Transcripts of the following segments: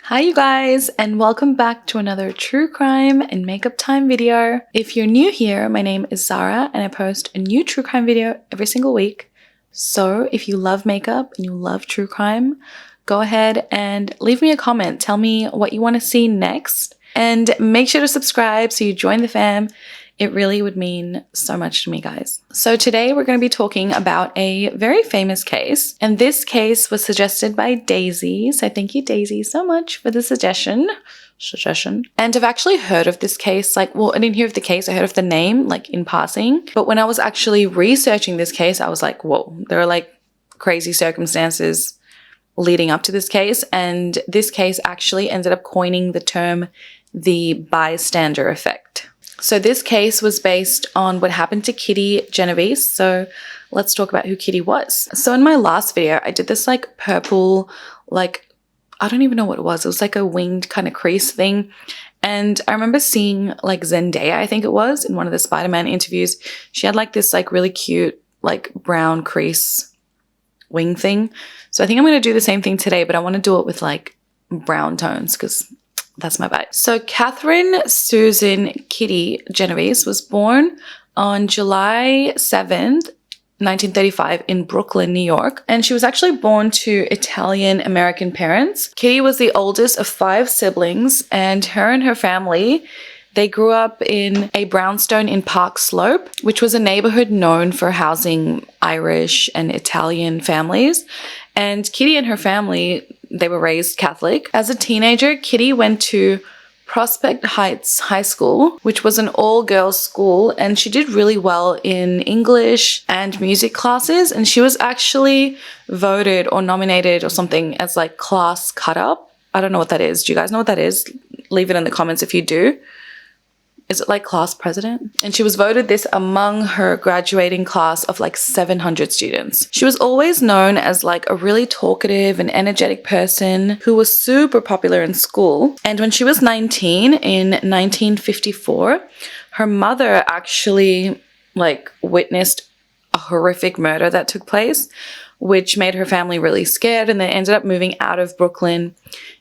Hi you guys, and welcome back to another true crime and makeup time video. If you're new here, my name is Zara and I post a new true crime video every single week. So if you love makeup and you love true crime, go ahead and leave me a comment. Tell me what you want to see next and make sure to subscribe so you join the fam. It really would mean so much to me, guys. So today we're going to be talking about a very famous case. And this case was suggested by Daisy. So thank you, Daisy, so much for the suggestion. And I've actually heard of this case. I didn't hear of the case. I heard of the name, in passing. But when I was actually researching this case, I was like, whoa, there are crazy circumstances leading up to this case. And this case actually ended up coining the term the Bystander Effect. So this case was based on what happened to Kitty Genevese. So let's talk about who Kitty was. So in my last video, I did this purple, I don't even know what it was. It was a winged kind of crease thing. And I remember seeing Zendaya, I think it was, in one of the Spider-Man interviews. She had this really cute brown crease wing thing. So I think I'm going to do the same thing today, but I want to do it with brown tones because that's my vibe. So Catherine Susan Kitty Genevese was born on July 7th, 1935 in Brooklyn, New York. And she was actually born to Italian-American parents. Kitty was the oldest of 5 siblings, and her family, they grew up in a brownstone in Park Slope, which was a neighborhood known for housing Irish and Italian families. And Kitty and her family, they were raised Catholic. As a teenager, Kitty went to Prospect Heights High School, which was an all-girls school, and she did really well in English and music classes, and she was actually voted or nominated or something as class cut-up. I don't know what that is. Do you guys know what that is? Leave it in the comments if you do. Is it class president? And she was voted this among her graduating class of 700 students. She was always known as a really talkative and energetic person who was super popular in school. And when she was 19 in 1954, her mother actually witnessed a horrific murder that took place, which made her family really scared, and they ended up moving out of Brooklyn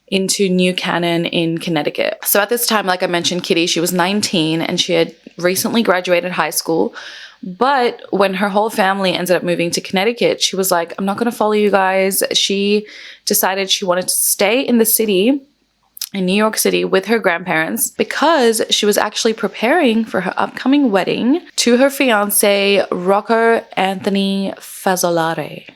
into New Canaan in Connecticut. So at this time, like I mentioned, Kitty, she was 19 and she had recently graduated high school. But when her whole family ended up moving to Connecticut, she was like, I'm not going to follow you guys. She decided she wanted to stay in the city, in New York City, with her grandparents because she was actually preparing for her upcoming wedding to her fiance, Rocco Anthony Fazzolari.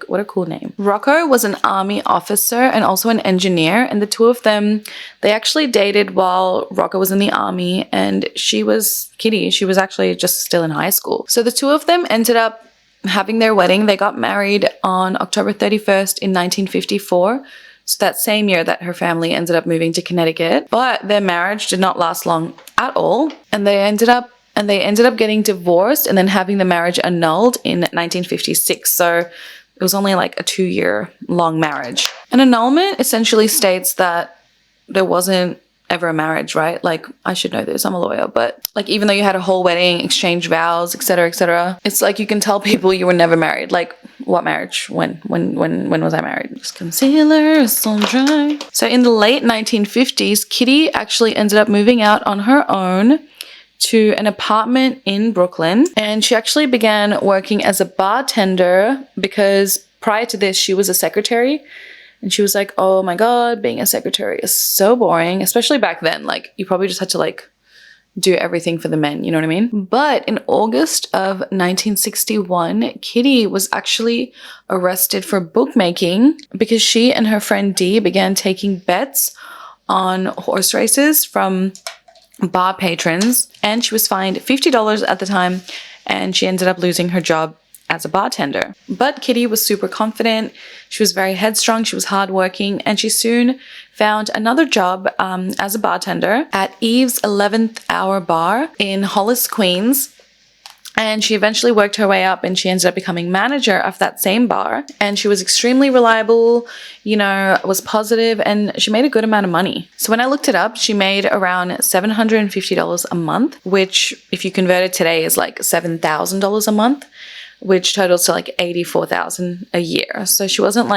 What a cool name. Rocco was an army officer and also an engineer, and the two of them, they actually dated while Rocco was in the army, and Kitty, she was actually just still in high school. So the two of them ended up having their wedding. They got married on October 31st in 1954. So that same year that her family ended up moving to Connecticut. But their marriage did not last long at all. And they ended up getting divorced and then having the marriage annulled in 1956. So it was only a 2-year long marriage. An annulment essentially states that there wasn't ever a marriage, right? I should know this, I'm a lawyer, but even though you had a whole wedding, exchange vows, etc., it's you can tell people you were never married. What marriage? When was I married? Just concealer is so dry. So in the late 1950s, Kitty actually ended up moving out on her own to an apartment in Brooklyn, and she actually began working as a bartender because prior to this, she was a secretary. And she was like, oh my God, being a secretary is so boring, especially back then. You probably just had to do everything for the men, you know what I mean? But in August of 1961, Kitty was actually arrested for bookmaking because she and her friend Dee began taking bets on horse races from bar patrons, and she was fined $50 at the time, and she ended up losing her job as a bartender. But Kitty was super confident. She was very headstrong. She was hardworking, and she soon found another job as a bartender at Eve's 11th Hour Bar in Hollis, Queens. And she eventually worked her way up and she ended up becoming manager of that same bar. And she was extremely reliable, was positive, and she made a good amount of money. So when I looked it up, she made around $750 a month, which if you convert it today is $7,000 a month, which totals to $84,000 a year. So she wasn't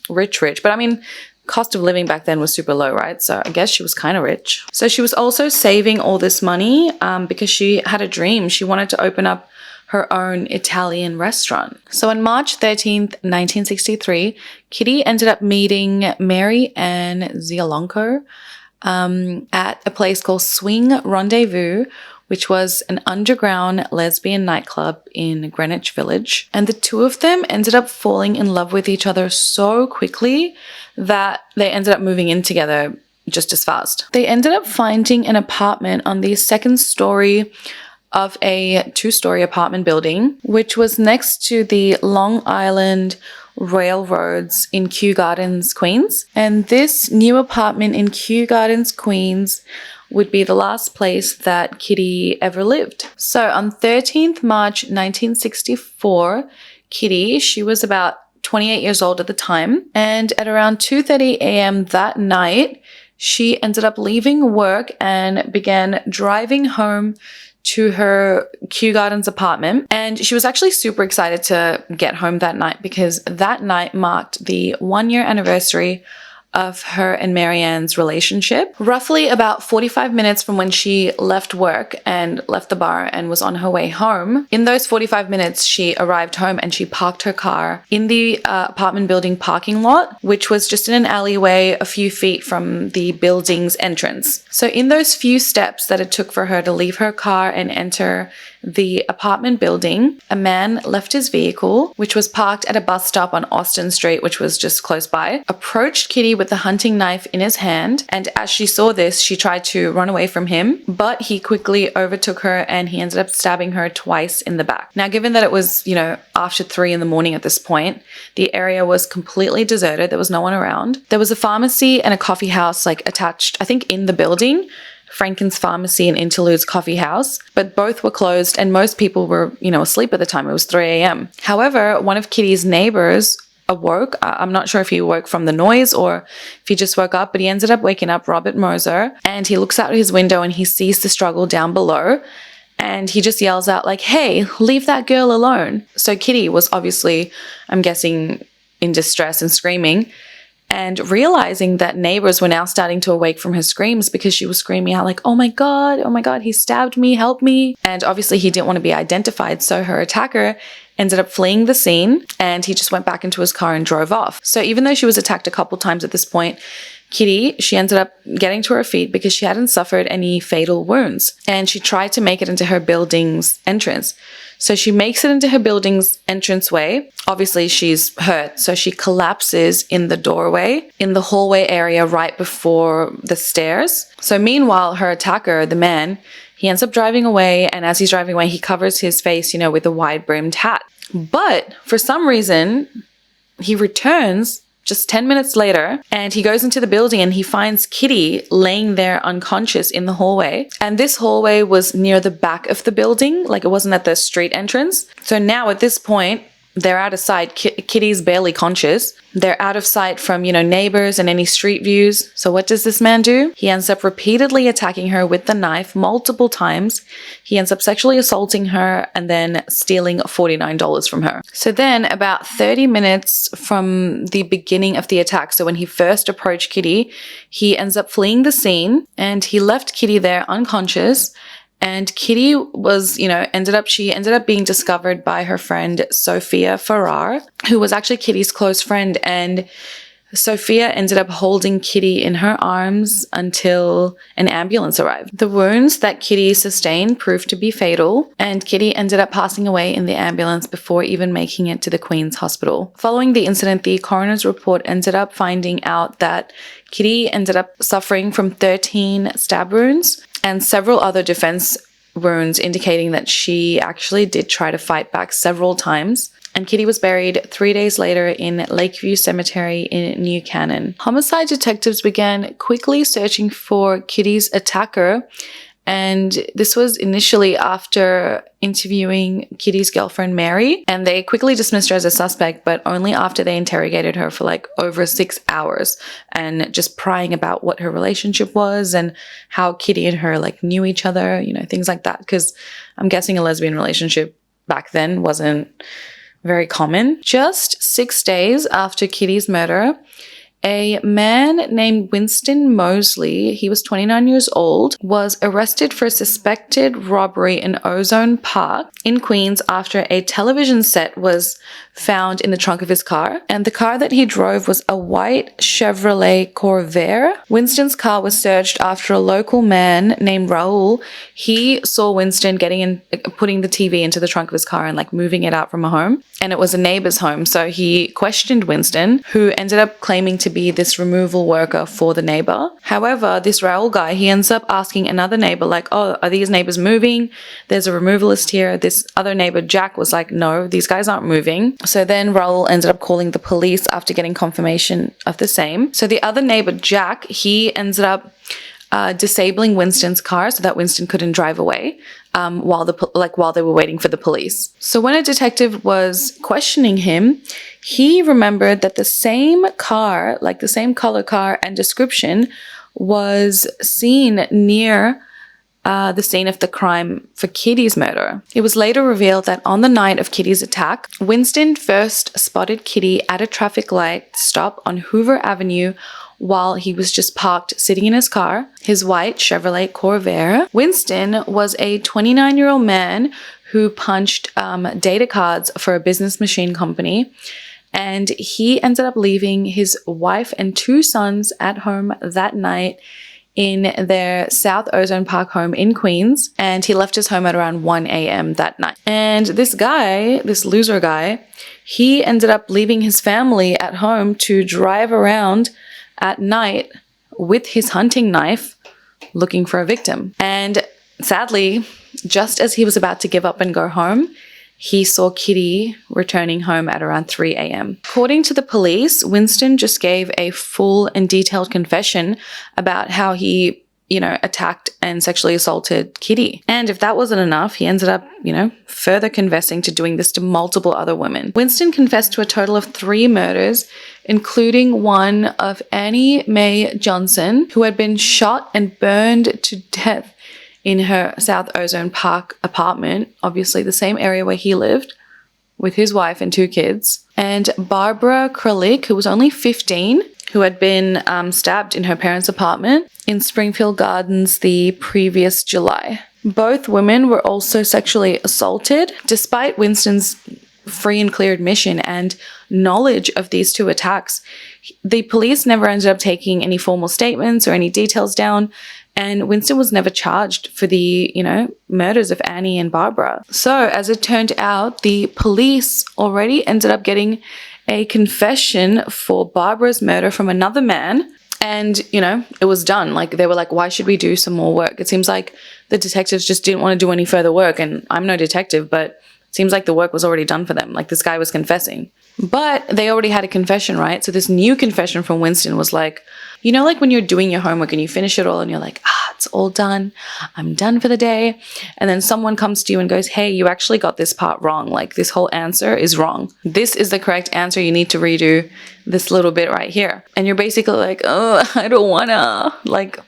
rich, but I mean, cost of living back then was super low, right? So I guess she was kind of rich. So she was also saving all this money because she had a dream. She wanted to open up her own Italian restaurant. So on March 13th, 1963, Kitty ended up meeting Mary Ann Zialonko at a place called Swing Rendezvous, which was an underground lesbian nightclub in Greenwich Village. And the two of them ended up falling in love with each other so quickly that they ended up moving in together just as fast. They ended up finding an apartment on the second story of a 2-story apartment building, which was next to the Long Island Railroads in Kew Gardens, Queens. And this new apartment in Kew Gardens, Queens would be the last place that Kitty ever lived. So on 13th March 1964, Kitty, she was about 28 years old at the time, and at around 2:30 a.m. that night, she ended up leaving work and began driving home to her Kew Gardens apartment. And she was actually super excited to get home that night because that night marked the 1-year anniversary of her and Marianne's relationship. Roughly about 45 minutes from when she left work and left the bar and was on her way home. In those 45 minutes, she arrived home and she parked her car in the apartment building parking lot, which was just in an alleyway a few feet from the building's entrance. So in those few steps that it took for her to leave her car and enter the apartment building, a man left his vehicle, which was parked at a bus stop on Austin Street, which was just close by, approached Kitty with the hunting knife in his hand. And as she saw this, she tried to run away from him, but he quickly overtook her and he ended up stabbing her twice in the back. Now, given that it was, after 3 a.m. at this point, the area was completely deserted. There was no one around. There was a pharmacy and a coffee house attached, I think, in the building. Franken's Pharmacy and Interlude's Coffee House, but both were closed and most people were, asleep at the time. It was 3 a.m. However, one of Kitty's neighbors awoke. I'm not sure if he woke from the noise or if he just woke up, but he ended up waking up Robert Moser, and he looks out his window and he sees the struggle down below. And he just yells out hey, leave that girl alone. So Kitty was obviously, I'm guessing, in distress and screaming, and realizing that neighbors were now starting to awake from her screams because she was screaming out oh my God, he stabbed me, help me. And obviously he didn't want to be identified. So her attacker ended up fleeing the scene and he just went back into his car and drove off. So even though she was attacked a couple times at this point, Kitty, she ended up getting to her feet because she hadn't suffered any fatal wounds, and she tried to make it into her building's entrance. So she makes it into her building's entranceway. Obviously, she's hurt, so she collapses in the doorway, in the hallway area right before the stairs. So meanwhile, her attacker, the man, he ends up driving away, and as he's driving away, he covers his face, with a wide-brimmed hat. But for some reason, he returns just 10 minutes later, and he goes into the building and he finds Kitty laying there unconscious in the hallway. And this hallway was near the back of the building, it wasn't at the street entrance. So now at this point, they're out of sight. Kitty's barely conscious. They're out of sight from, neighbors and any street views. So what does this man do? He ends up repeatedly attacking her with the knife multiple times. He ends up sexually assaulting her and then stealing $49 from her. So then about 30 minutes from the beginning of the attack, so when he first approached Kitty, he ends up fleeing the scene and he left Kitty there unconscious. And Kitty was, she ended up being discovered by her friend Sophia Farrar, who was actually Kitty's close friend. And Sophia ended up holding Kitty in her arms until an ambulance arrived. The wounds that Kitty sustained proved to be fatal, and Kitty ended up passing away in the ambulance before even making it to the Queen's Hospital. Following the incident, the coroner's report ended up finding out that Kitty ended up suffering from 13 stab wounds and several other defense wounds, indicating that she actually did try to fight back several times. And Kitty was buried 3 days later in Lakeview Cemetery in New Canaan. Homicide detectives began quickly searching for Kitty's attacker, and this was initially after interviewing Kitty's girlfriend Mary, and they quickly dismissed her as a suspect, but only after they interrogated her for over 6 hours and just prying about what her relationship was and how Kitty and her knew each other, things like that, because I'm guessing a lesbian relationship back then wasn't very common. Just 6 days after Kitty's murder, A man named Winston Mosley, he was 29 years old, was arrested for a suspected robbery in Ozone Park in Queens after a television set was found in the trunk of his car. And the car that he drove was a white Chevrolet Corvair. Winston's car was searched after a local man named Raul. He saw Winston putting the TV into the trunk of his car and like moving it out from a home. And it was a neighbor's home. So he questioned Winston, who ended up claiming to be this removal worker for the neighbor. However, this Raul guy, he ends up asking another neighbor like, oh, are these neighbors moving? There's a removalist here. This other neighbor, Jack, was like, no, these guys aren't moving. So then Raul ended up calling the police after getting confirmation of the same. So the other neighbor, Jack, he ended up disabling Winston's car so that Winston couldn't drive away while they were waiting for the police. So when a detective was questioning him, he remembered that the same car, like the same color car and description, was seen near the scene of the crime for Kitty's murder. It was later revealed that on the night of Kitty's attack, Winston first spotted Kitty at a traffic light stop on Hoover Avenue while he was just parked sitting in his car, his white Chevrolet Corvair. Winston was a 29-year-old man who punched data cards for a business machine company, and he ended up leaving his wife and 2 sons at home that night in their South Ozone Park home in Queens, and he left his home at around 1 a.m. that night. And this guy, this loser guy, he ended up leaving his family at home to drive around at night with his hunting knife looking for a victim. And sadly, just as he was about to give up and go home, he saw Kitty returning home at around 3 a.m. According to the police, Winston just gave a full and detailed confession about how he, attacked and sexually assaulted Kitty. And if that wasn't enough, he ended up, further confessing to doing this to multiple other women. Winston confessed to a total of 3 murders, including one of Annie Mae Johnson, who had been shot and burned to death in her South Ozone Park apartment, obviously the same area where he lived, with his wife and 2 kids. And Barbara Kralik, who was only 15, who had been stabbed in her parents' apartment in Springfield Gardens the previous July. Both women were also sexually assaulted. Despite Winston's free and clear admission and knowledge of these 2 attacks, the police never ended up taking any formal statements or any details down, and Winston was never charged for the, murders of Annie and Barbara. So as it turned out, the police already ended up getting a confession for Barbara's murder from another man. And, it was done. Like, they were like, why should we do some more work? It seems like the detectives just didn't want to do any further work. And I'm no detective, but it seems like the work was already done for them. Like, this guy was confessing. But they already had a confession, right? So this new confession from Winston was like, like when you're doing your homework and you finish it all and you're like, it's all done. I'm done for the day. And then someone comes to you and goes, hey, you actually got this part wrong. Like, this whole answer is wrong. This is the correct answer. You need to redo this little bit right here. And you're basically like, oh, I don't wanna. Like,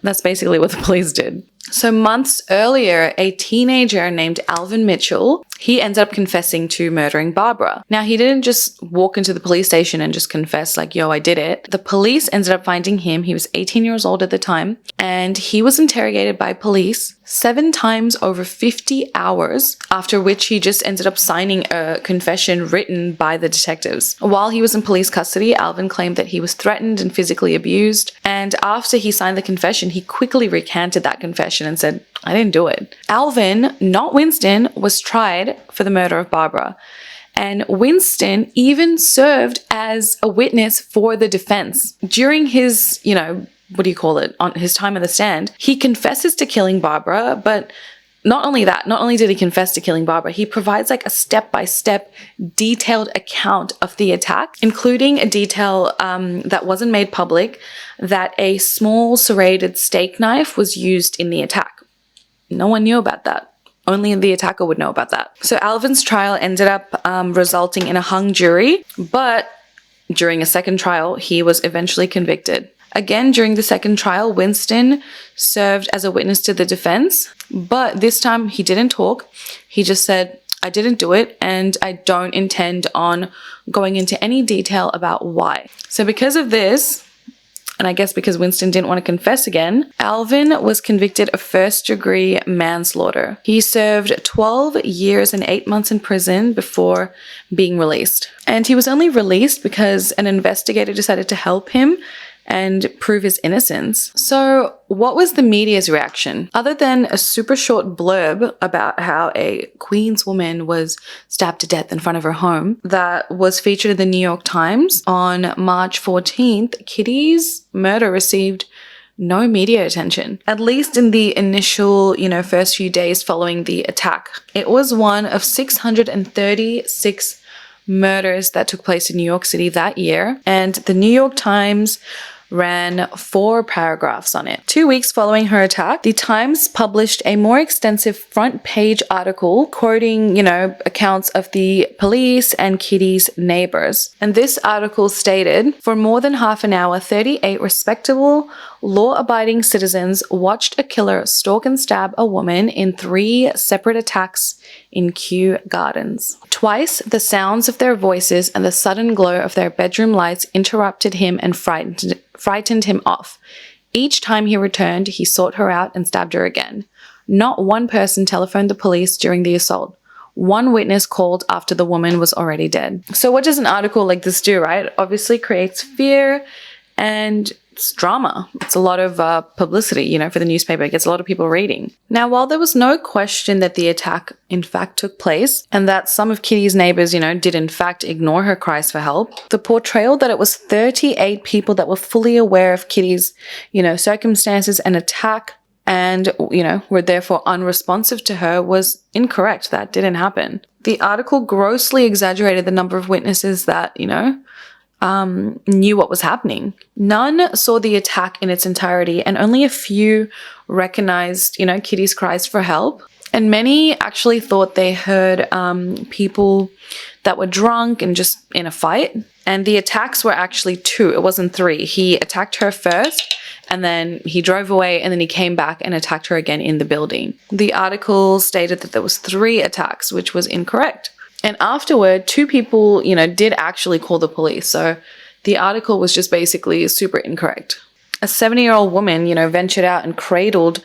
that's basically what the police did. So months earlier, a teenager named Alvin Mitchell, he ended up confessing to murdering Barbara. Now, he didn't just walk into the police station and just confess like, yo, I did it. The police ended up finding him. He was 18 years old at the time, and he was interrogated by police 7 times over 50 hours, after which he just ended up signing a confession written by the detectives. While he was in police custody, Alvin claimed that he was threatened and physically abused, and after he signed the confession, he quickly recanted that confession and said, I didn't do it. Alvin, not Winston, was tried for the murder of Barbara. And Winston even served as a witness for the defense. During his, on his time on the stand, he confesses to killing Barbara, but not only that, not only did he confess to killing Barbara, he provides like a step-by-step detailed account of the attack, including a detail that wasn't made public, that a small serrated steak knife was used in the attack. No one knew about that. Only the attacker would know about that. So Alvin's trial ended up resulting in a hung jury, but during a second trial, he was eventually convicted. Again, during the second trial, Winston served as a witness to the defense, but this time he didn't talk. He just said, I didn't do it, and I don't intend on going into any detail about why. So because of this, and I guess because Winston didn't want to confess again, Alvin was convicted of first-degree manslaughter. He served 12 years and 8 months in prison before being released. And he was only released because an investigator decided to help him and prove his innocence. So what was the media's reaction? Other than a super short blurb about how a Queens woman was stabbed to death in front of her home that was featured in the New York Times on March 14th, Kitty's murder received no media attention, at least in the initial, first few days following the attack. It was one of 636 murders that took place in New York City that year, and the New York Times ran 4 paragraphs on it. 2 weeks following her attack, the Times published a more extensive front page article quoting, accounts of the police and Kitty's neighbors. And this article stated, for more than half an hour, 38 respectable, law-abiding citizens watched a killer stalk and stab a woman in 3 separate attacks in Kew Gardens. Twice, the sounds of their voices and the sudden glow of their bedroom lights interrupted him and frightened him off. Each time he returned, he sought her out and stabbed her again. Not one person telephoned the police during the assault. One witness called after the woman was already dead. So what does an article like this do, right? It obviously creates fear and it's drama. It's a lot of publicity, for the newspaper. It gets a lot of people reading. Now, while there was no question that the attack in fact took place and that some of Kitty's neighbors, did in fact ignore her cries for help, the portrayal that it was 38 people that were fully aware of Kitty's, circumstances and attack and, were therefore unresponsive to her was incorrect. That didn't happen. The article grossly exaggerated the number of witnesses that, knew what was happening. None saw the attack in its entirety, and only a few recognized, Kitty's cries for help. And many actually thought they heard people that were drunk and just in a fight. And the attacks were actually 2. It wasn't 3. He attacked her first, and then he drove away, and then he came back and attacked her again in the building. The article stated that there was 3 attacks, which was incorrect. And afterward, 2 people, did actually call the police. So the article was just basically super incorrect. A 70-year-old woman, ventured out and cradled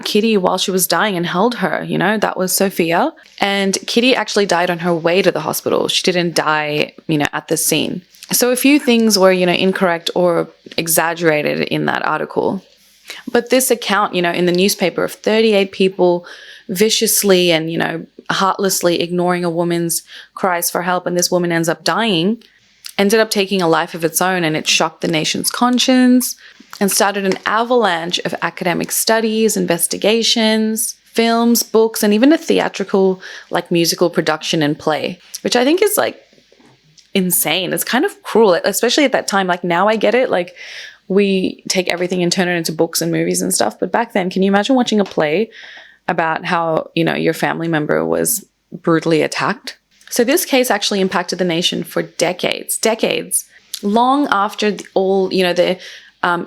Kitty while she was dying and held her, that was Sophia. And Kitty actually died on her way to the hospital. She didn't die, at the scene. So a few things were, incorrect or exaggerated in that article. But this account, in the newspaper of 38 people viciously and, heartlessly ignoring a woman's cries for help, and this woman ends up dying, ended up taking a life of its own, and it shocked the nation's conscience and started an avalanche of academic studies, investigations, films, books, and even a theatrical, musical production and play, which I think is, insane. It's kind of cruel, especially at that time. Now I get it. We take everything and turn it into books and movies and stuff. But back then, can you imagine watching a play about how, your family member was brutally attacked? So this case actually impacted the nation for decades, long after all, the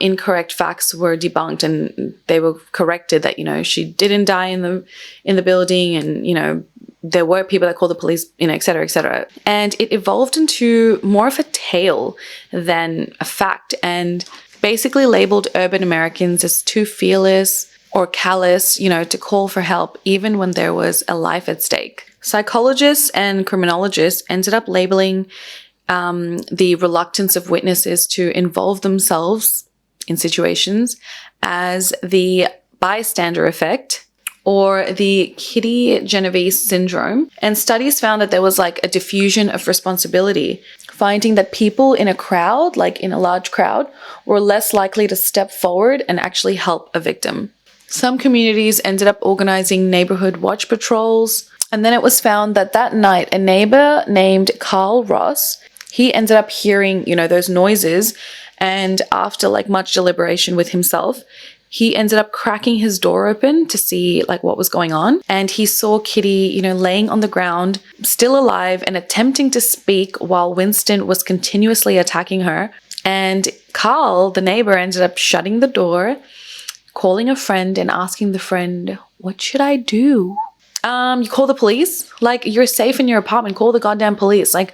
incorrect facts were debunked and they were corrected that, she didn't die in the building and, there were people that called the police, et cetera, et cetera. And it evolved into more of a tale than a fact and basically labeled urban Americans as too fearless or callous, to call for help even when there was a life at stake. Psychologists and criminologists ended up labeling the reluctance of witnesses to involve themselves in situations as the Bystander Effect or the Kitty Genevese syndrome. And studies found that there was a diffusion of responsibility, finding that people in a crowd, in a large crowd, were less likely to step forward and actually help a victim. Some communities ended up organizing neighborhood watch patrols. And then it was found that night, a neighbor named Carl Ross, he ended up hearing, those noises. And after much deliberation with himself, he ended up cracking his door open to see what was going on. And he saw Kitty, laying on the ground, still alive and attempting to speak while Winston was continuously attacking her. And Carl, the neighbor, ended up shutting the door, calling a friend and asking the friend, "What should I do?" You call the police? Like, you're safe in your apartment. Call the goddamn police. Like,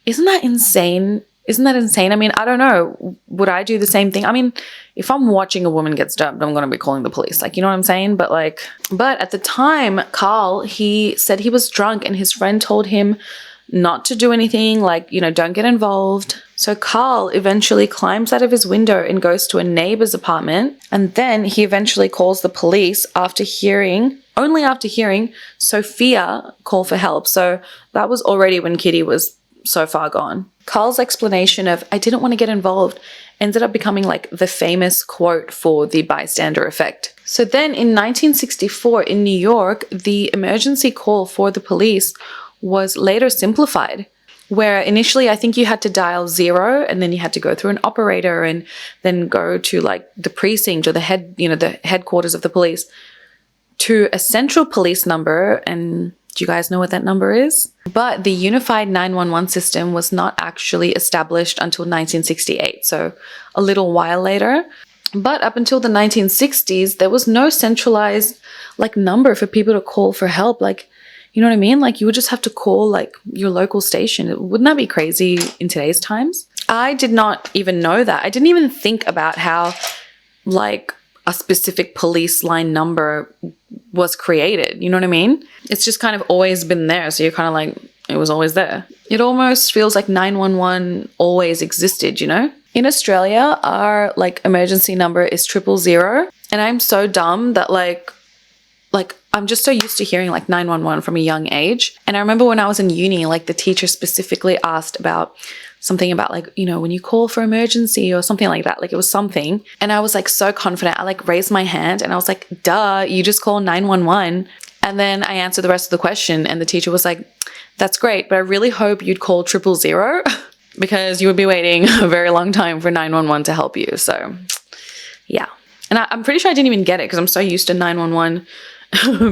isn't that insane? Isn't that insane? I mean, I don't know. Would I do the same thing? I mean, if I'm watching a woman get stabbed, I'm going to be calling the police. Like, you know what I'm saying? But at the time, Carl, he said he was drunk and his friend told him not to do anything, like, you know, don't get involved. So Carl eventually climbs out of his window and goes to a neighbor's apartment. And then he eventually calls the police only after hearing Sophia call for help. So that was already when Kitty was so far gone. Carl's explanation of, I didn't want to get involved, ended up becoming like the famous quote for the bystander effect. So then in 1964 in New York, the emergency call for the police was later simplified, where initially I think you had to dial 0 and then you had to go through an operator and then go to like the precinct or the headquarters of the police to a central police number. And do you guys know what that number is? But the unified 911 system was not actually established until 1968, so a little while later. But up until the 1960s, there was no centralized like number for people to call for help. Like, you know what I mean? Like, you would just have to call like your local station. Wouldn't that be crazy in today's times? I did not even know that. I didn't even think about how like a specific police line number was created. You know what I mean? It's just kind of always been there. So you're kind of like, it was always there. It almost feels like 911 always existed, you know? In Australia, our like emergency number is 000. And I'm so dumb that like I'm just so used to hearing like 911 from a young age. And I remember when I was in uni, like the teacher specifically asked about something about like, you know, when you call for emergency or something like that, like it was something. And I was like so confident. I like raised my hand and I was like, duh, you just call 911. And then I answered the rest of the question and the teacher was like, that's great, but I really hope you'd call 000 because you would be waiting a very long time for 911 to help you. So yeah. And I'm pretty sure I didn't even get it because I'm so used to 911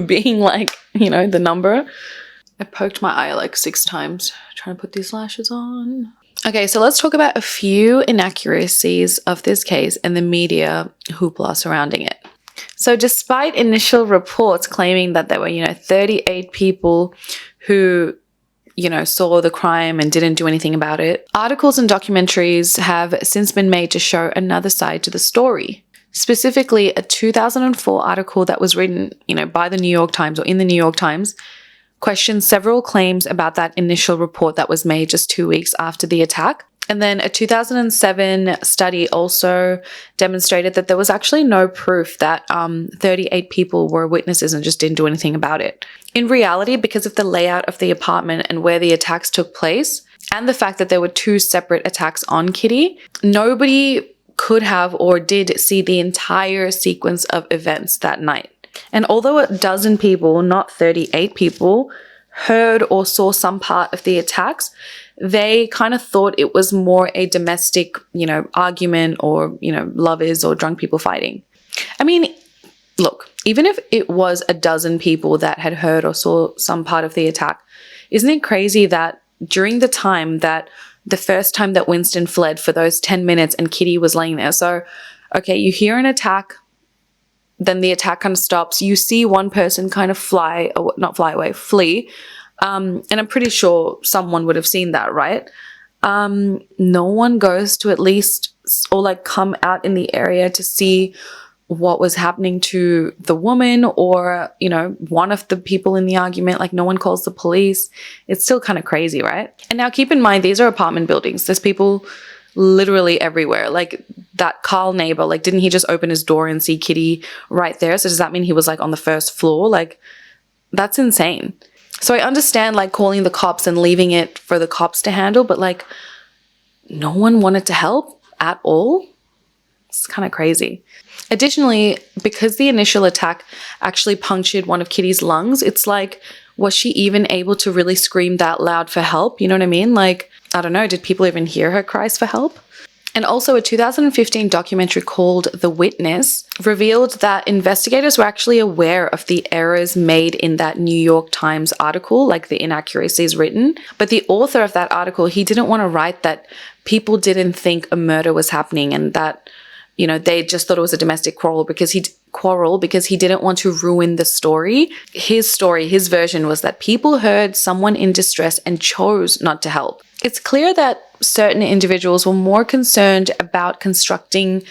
being like, you know, the number. I poked my eye like 6 times trying to put these lashes on. Okay, so let's talk about a few inaccuracies of this case and the media hoopla surrounding it. So despite initial reports claiming that there were, you know, 38 people who, you know, saw the crime and didn't do anything about it, articles and documentaries have since been made to show another side to the story. Specifically, a 2004 article that was written, you know, by the New York Times or in the New York Times questioned several claims about that initial report that was made just 2 weeks after the attack. And then a 2007 study also demonstrated that there was actually no proof that 38 people were witnesses and just didn't do anything about it. In reality, because of the layout of the apartment and where the attacks took place, and the fact that there were 2 separate attacks on Kitty, nobody could have or did see the entire sequence of events that night. And although a dozen people, not 38 people, heard or saw some part of the attacks, they kind of thought it was more a domestic, you know, argument or, you know, lovers or drunk people fighting. I mean, look, even if it was a dozen people that had heard or saw some part of the attack, isn't it crazy that during the time that the first time that Winston fled for those 10 minutes and Kitty was laying there. So, okay, you hear an attack, then the attack kind of stops. You see one person kind of flee. And I'm pretty sure someone would have seen that, right? No one goes to at least or like come out in the area to see what was happening to the woman or, you know, one of the people in the argument. Like, no one calls the police. It's still kind of crazy, right? And now keep in mind, these are apartment buildings. There's people literally everywhere. Like that Carl neighbor, like, didn't he just open his door and see Kitty right there? So does that mean he was like on the first floor? Like, that's insane. So I understand like calling the cops and leaving it for the cops to handle, but like no one wanted to help at all. It's kind of crazy. Additionally, because the initial attack actually punctured one of Kitty's lungs, it's like, was she even able to really scream that loud for help? You know what I mean? Like, I don't know, did people even hear her cries for help? And also a 2015 documentary called The Witness revealed that investigators were actually aware of the errors made in that New York Times article, like the inaccuracies written. But the author of that article, he didn't want to write that people didn't think a murder was happening and that, they just thought it was a domestic quarrel because he didn't want to ruin the story. His story, his version was that people heard someone in distress and chose not to help. It's clear that certain individuals were more concerned about constructing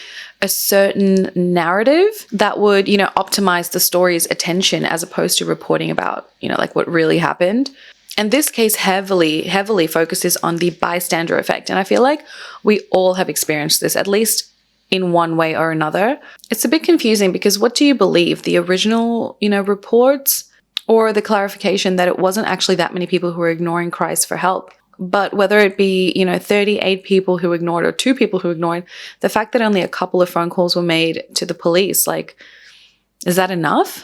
a certain narrative that would, optimize the story's attention as opposed to reporting about, like what really happened. And this case heavily focuses on the bystander effect. And I feel like we all have experienced this, at least in one way or another. It's a bit confusing because what do you believe? The original, reports or the clarification that it wasn't actually that many people who were ignoring cries for help? But whether it be, 38 people who ignored or 2 people who ignored, the fact that only a couple of phone calls were made to the police, like, is that enough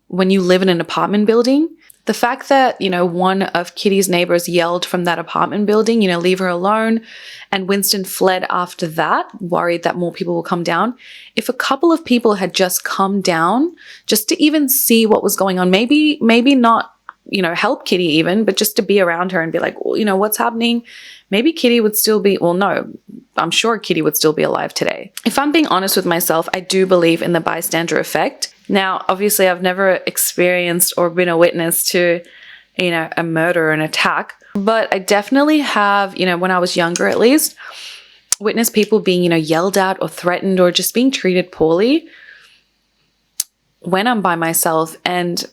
when you live in an apartment building? The fact that, one of Kitty's neighbors yelled from that apartment building, leave her alone, and Winston fled after that, worried that more people will come down. If a couple of people had just come down just to even see what was going on, maybe not, help Kitty even, but just to be around her and be like, well, what's happening? Maybe Kitty would still be, well, no, I'm sure Kitty would still be alive today. If I'm being honest with myself, I do believe in the bystander effect. Now, obviously, I've never experienced or been a witness to, a murder or an attack, but I definitely have, when I was younger at least, witnessed people being, yelled at or threatened or just being treated poorly when I'm by myself. And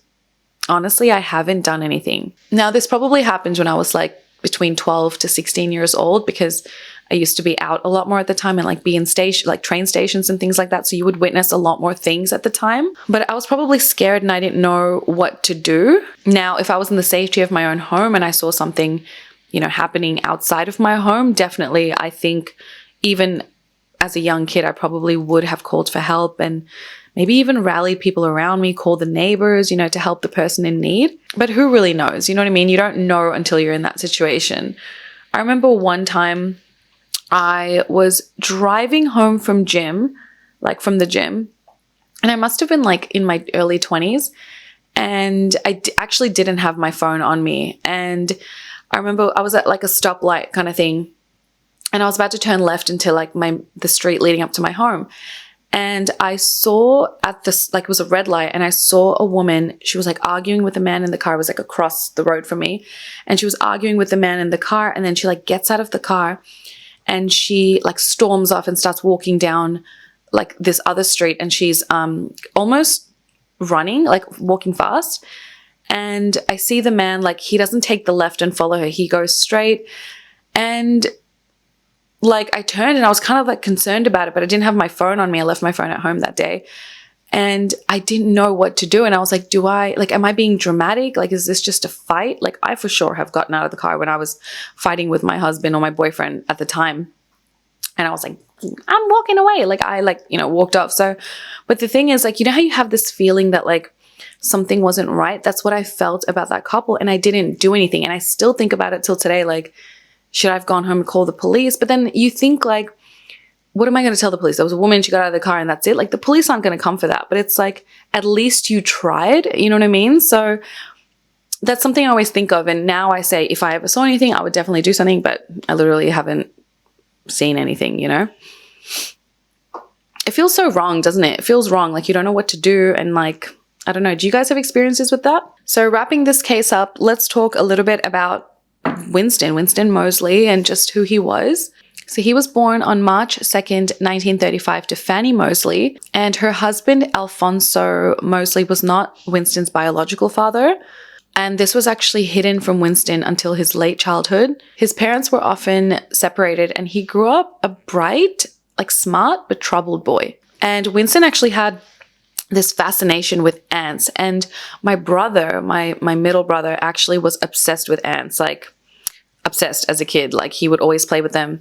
honestly, I haven't done anything. Now, this probably happened when I was like between 12 to 16 years old because I used to be out a lot more at the time and like be in train stations and things like that. So you would witness a lot more things at the time. But I was probably scared and I didn't know what to do. Now, if I was in the safety of my own home and I saw something, happening outside of my home, definitely I think even as a young kid, I probably would have called for help and maybe even rallied people around me, call the neighbors, to help the person in need. But who really knows? You know what I mean? You don't know until you're in that situation. I remember one time I was driving home from the gym, and I must have been like in my early 20s, and I actually didn't have my phone on me. And I remember I was at like a stoplight kind of thing, and I was about to turn left into like the street leading up to my home. And I saw it was a red light, and I saw a woman. She was like arguing with a man in the car. It was like across the road from me. And she was arguing with the man in the car. And then she like gets out of the car and she like storms off and starts walking down like this other street. And she's almost running, like walking fast. And I see the man, like he doesn't take the left and follow her. He goes straight. And like I turned and I was kind of like concerned about it, but I didn't have my phone on me. I left my phone at home that day and I didn't know what to do. And I was like, am I being dramatic? Like, is this just a fight? Like I for sure have gotten out of the car when I was fighting with my husband or my boyfriend at the time. And I was like, I'm walking away. Like I walked off. So, but the thing is like, how you have this feeling that like something wasn't right? That's what I felt about that couple. And I didn't do anything. And I still think about it till today. Like, should I have gone home and called the police? But then you think like, what am I going to tell the police? There was a woman, she got out of the car and that's it. Like the police aren't going to come for that. But it's like, at least you tried, you know what I mean? So that's something I always think of. And now I say, if I ever saw anything, I would definitely do something, but I literally haven't seen anything, It feels so wrong, doesn't it? It feels wrong. Like you don't know what to do. And like, I don't know. Do you guys have experiences with that? So wrapping this case up, let's talk a little bit about Winston Mosley and just who he was. So he was born on March 2nd, 1935 to Fanny Mosley, and her husband, Alfonso Mosley, was not Winston's biological father. And this was actually hidden from Winston until his late childhood. His parents were often separated and he grew up a bright, like smart, but troubled boy. And Winston actually had this fascination with ants. And my brother, my middle brother, actually was obsessed with ants, like obsessed as a kid. Like he would always play with them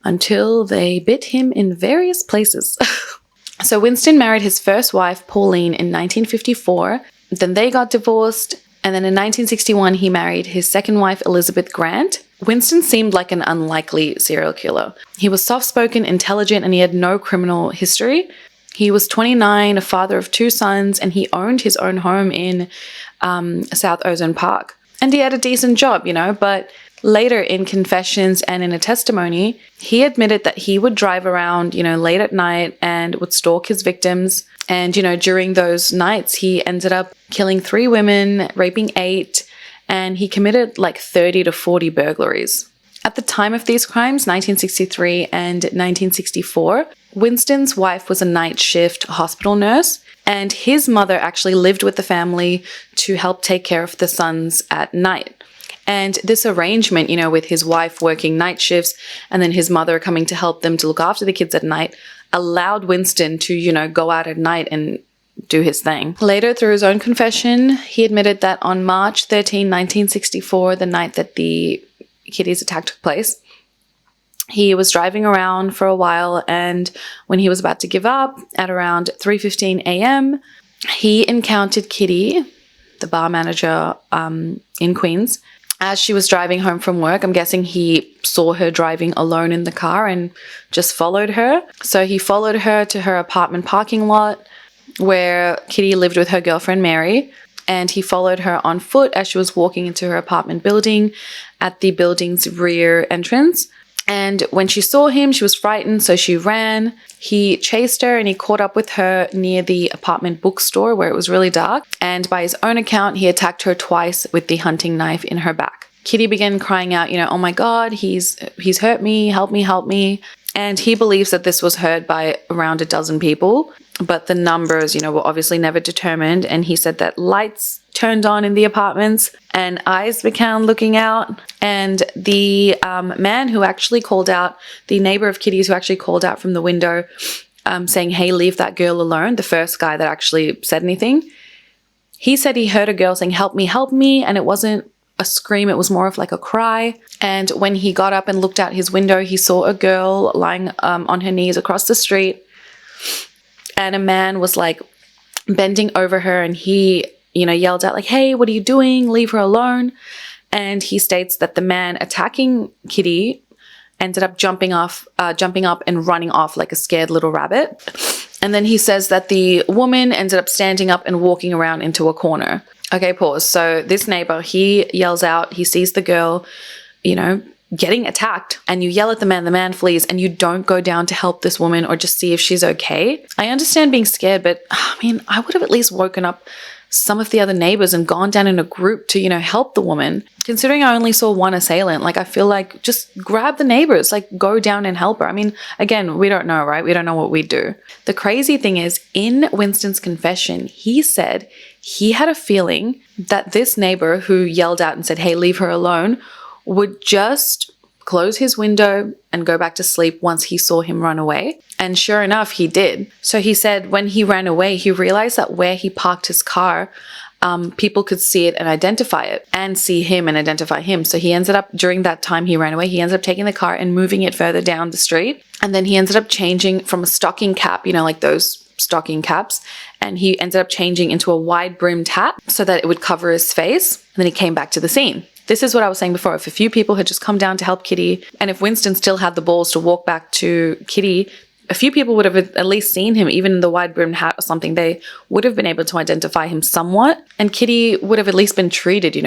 until they bit him in various places. So Winston married his first wife, Pauline, in 1954. Then they got divorced. And then in 1961, he married his second wife, Elizabeth Grant. Winston seemed like an unlikely serial killer. He was soft-spoken, intelligent, and he had no criminal history. He was 29, a father of 2 sons, and he owned his own home in South Ozone Park. And he had a decent job, but Later, in confessions and in a testimony, he admitted that he would drive around, late at night and would stalk his victims. And, during those nights, he ended up killing 3 women, raping 8, and he committed like 30 to 40 burglaries. At the time of these crimes, 1963 and 1964, Winston's wife was a night shift hospital nurse, and his mother actually lived with the family to help take care of the sons at night. And this arrangement, with his wife working night shifts and then his mother coming to help them to look after the kids at night, allowed Winston to, go out at night and do his thing. Later, through his own confession, he admitted that on March 13, 1964, the night that the Kitty's attack took place, he was driving around for a while, and when he was about to give up at around 3:15 a.m., he encountered Kitty, the bar manager in Queens, as she was driving home from work. I'm guessing he saw her driving alone in the car and just followed her. So he followed her to her apartment parking lot where Kitty lived with her girlfriend Mary, and he followed her on foot as she was walking into her apartment building at the building's rear entrance. And when she saw him, she was frightened, so she ran. He chased her and he caught up with her near the apartment bookstore where it was really dark. And by his own account, he attacked her twice with the hunting knife in her back. Kitty began crying out, oh my God, he's hurt me, help me, help me. And he believes that this was heard by around a dozen people, but the numbers, were obviously never determined. And he said that lights turned on in the apartments and eyes began looking out. And the man who actually called out, the neighbor of Kitty's who actually called out from the window saying, hey, leave that girl alone, the first guy that actually said anything, he said he heard a girl saying, help me, and it wasn't a scream, it was more of like a cry. And when he got up and looked out his window, he saw a girl lying on her knees across the street, and a man was like bending over her, and he yelled out like, hey, what are you doing? Leave her alone. And he states that the man attacking Kitty ended up jumping up and running off like a scared little rabbit. And then he says that the woman ended up standing up and walking around into a corner. Okay, pause. So this neighbor, he yells out, he sees the girl, getting attacked, and you yell at the man flees, and you don't go down to help this woman or just see if she's okay. I understand being scared, but I would have at least woken up some of the other neighbors and gone down in a group to, help the woman. Considering I only saw one assailant, I feel like just grab the neighbors, go down and help her. Again, we don't know, right? We don't know what we do. The crazy thing is, in Winston's confession, he said he had a feeling that this neighbor who yelled out and said, hey, leave her alone, would just close his window and go back to sleep once he saw him run away. And sure enough, he did. So he said when he ran away, he realized that where he parked his car, people could see it and identify it, and see him and identify him. So he ended up, during that time he ran away, he ended up taking the car and moving it further down the street. And then he ended up changing from a stocking cap, like those stocking caps, and he ended up changing into a wide brimmed hat so that it would cover his face. And then he came back to the scene. This is what I was saying before. If a few people had just come down to help Kitty, and if Winston still had the balls to walk back to Kitty, a few people would have at least seen him, even in the wide-brimmed hat or something. They would have been able to identify him somewhat, and Kitty would have at least been treated,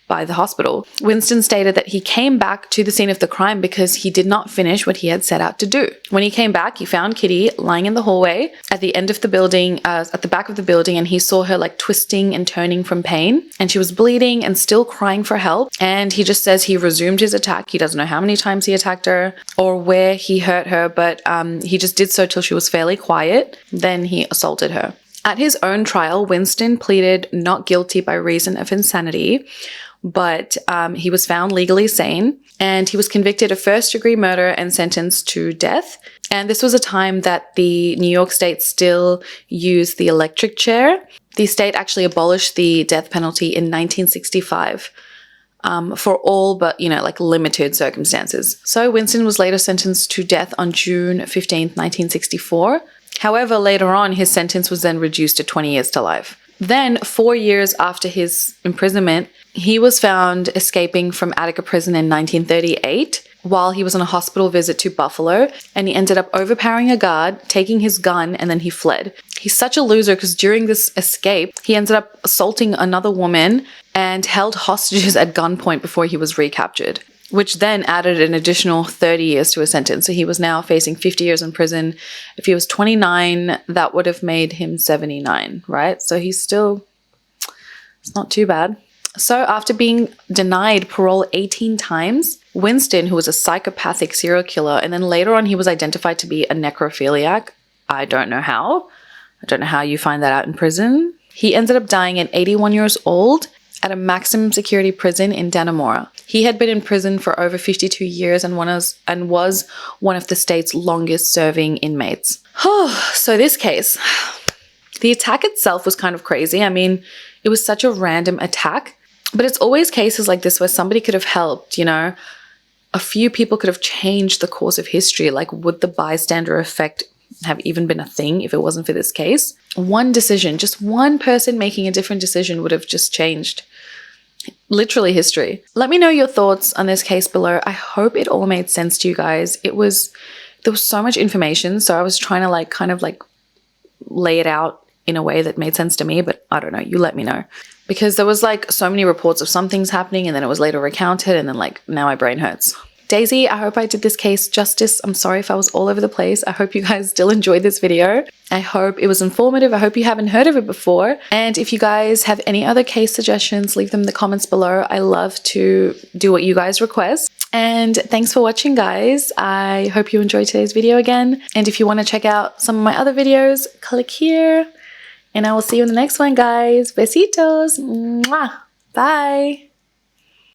by the hospital. Winston stated that he came back to the scene of the crime because he did not finish what he had set out to do. When he came back, he found Kitty lying in the hallway at the end of the building, at the back of the building, and he saw her twisting and turning from pain, and she was bleeding and still crying for help. And he just says he resumed his attack. He doesn't know how many times he attacked her or where he hurt her, but he just did so till she was fairly quiet. Then he assaulted her. At his own trial, Winston pleaded not guilty by reason of insanity, but he was found legally sane, and he was convicted of first-degree murder and sentenced to death. And this was a time that the New York state still used the electric chair. The state actually abolished the death penalty in 1965 for all but, limited circumstances. So Winston was later sentenced to death on June 15th, 1964. However, later on, his sentence was then reduced to 20 years to life. Then, 4 years after his imprisonment, he was found escaping from Attica prison in 1938 while he was on a hospital visit to Buffalo, and he ended up overpowering a guard, taking his gun, and then he fled. He's such a loser because during this escape, he ended up assaulting another woman and held hostages at gunpoint before he was recaptured, which then added an additional 30 years to his sentence. So he was now facing 50 years in prison. If he was 29, that would have made him 79, right? So it's not too bad. So after being denied parole 18 times, Winston, who was a psychopathic serial killer, and then later on he was identified to be a necrophiliac. I don't know how. I don't know how you find that out in prison. He ended up dying at 81 years old at a maximum security prison in Dannemora. He had been in prison for over 52 years and was one of the state's longest serving inmates. So this case, the attack itself was kind of crazy. I mean, it was such a random attack. But it's always cases like this where somebody could have helped, you know. A few people could have changed the course of history. Like, would the bystander effect have even been a thing if it wasn't for this case? One decision, just one person making a different decision would have just changed literally history. Let me know your thoughts on this case below. I hope it all made sense to you guys. There was so much information, so I was trying to kind of lay it out in a way that made sense to me, but I don't know, you let me know. Because there was so many reports of some things happening and then it was later recounted and then now my brain hurts. Daisy, I hope I did this case justice. I'm sorry if I was all over the place. I hope you guys still enjoyed this video. I hope it was informative. I hope you haven't heard of it before. And if you guys have any other case suggestions, leave them in the comments below. I love to do what you guys request. And thanks for watching, guys. I hope you enjoyed today's video again. And if you want to check out some of my other videos, click here. And I will see you in the next one, guys. Besitos. Mwah. Bye.